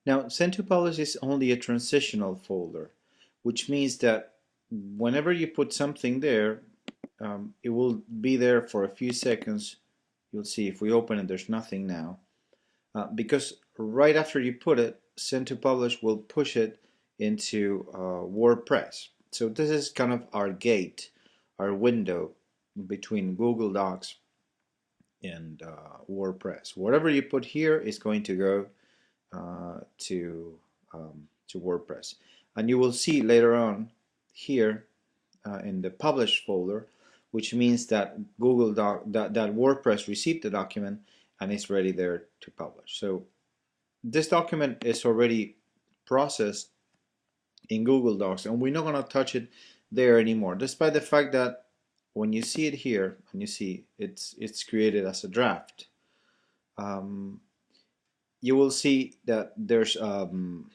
Now, send to publish is only a transitional folder, which means that whenever you put something there, it will be there for a few seconds. You'll see if we open it, there's nothing now. Because right after you put it, send to publish will push it into WordPress. So this is kind of our gate, our window between Google Docs and WordPress. Whatever you put here is going to go to WordPress, and you will see later on here in the published folder, which means that that WordPress received the document and is ready there to publish. So this document is already processed in Google Docs, and we're not going to touch it there anymore, despite the fact that when you see it here and you see it's created as a draft, you will see that there's an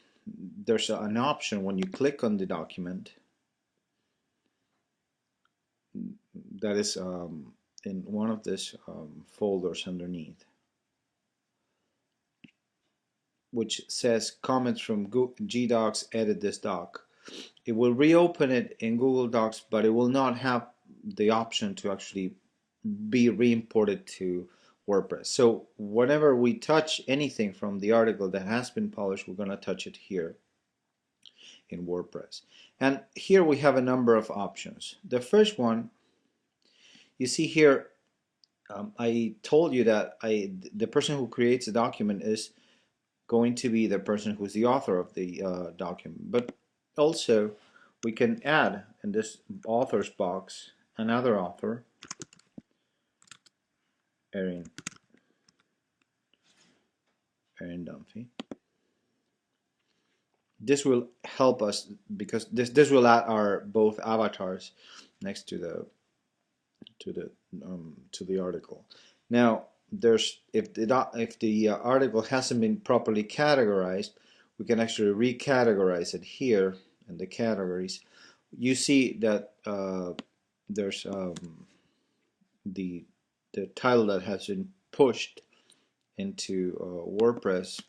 option when you click on the document that is in one of these folders underneath, which says comments from GDocs, edit this doc. It will reopen it in Google Docs, but it will not have the option to actually be re-imported to WordPress. So whenever we touch anything from the article that has been published, we're going to touch it here in WordPress. And here we have a number of options. The first one, you see here, I told you that the person who creates a document is going to be the person who's the author of the document. But also, we can add in this authors box another author, Erin Dunphy. This will help us because this will add our both avatars next to the article. Now, if the article hasn't been properly categorized, we can actually recategorize it here in the categories. You see that there's the title that has been pushed into WordPress.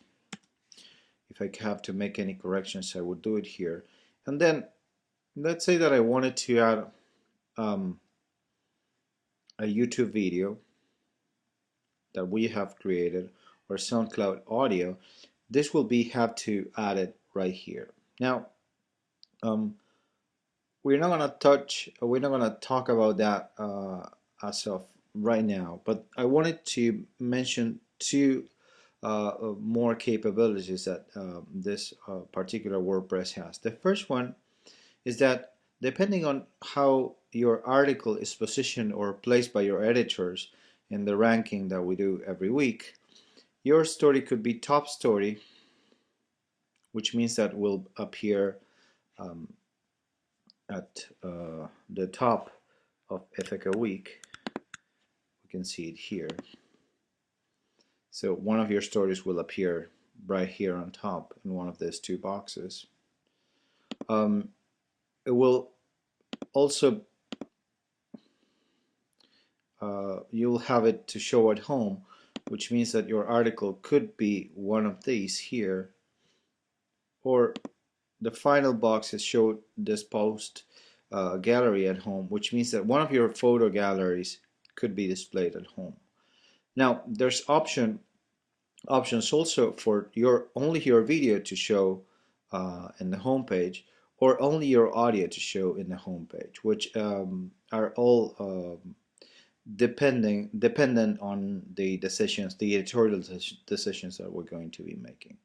If I have to make any corrections, I would do it here. And then let's say that I wanted to add a YouTube video that we have created or SoundCloud audio. This will have to add it right here. Now, we're not gonna talk about that as of right now, but I wanted to mention two more capabilities that this particular WordPress has. The first one is that depending on how your article is positioned or placed by your editors in the ranking that we do every week, your story could be top story, which means that will appear at the top of Ithaca week. We can see it here. So one of your stories will appear right here on top in one of these two boxes. It will also you'll have it to show at home, which means that your article could be one of these here, or the final box is show this post gallery at home, which means that one of your photo galleries could be displayed at home. Now there's options also for only your video to show in the home page, or only your audio to show in the home page, which are all dependent on the decisions, the editorial decisions that we're going to be making.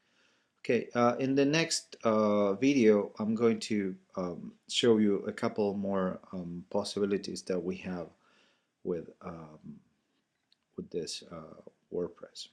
Okay, in the next video, I'm going to show you a couple more possibilities that we have with this WordPress.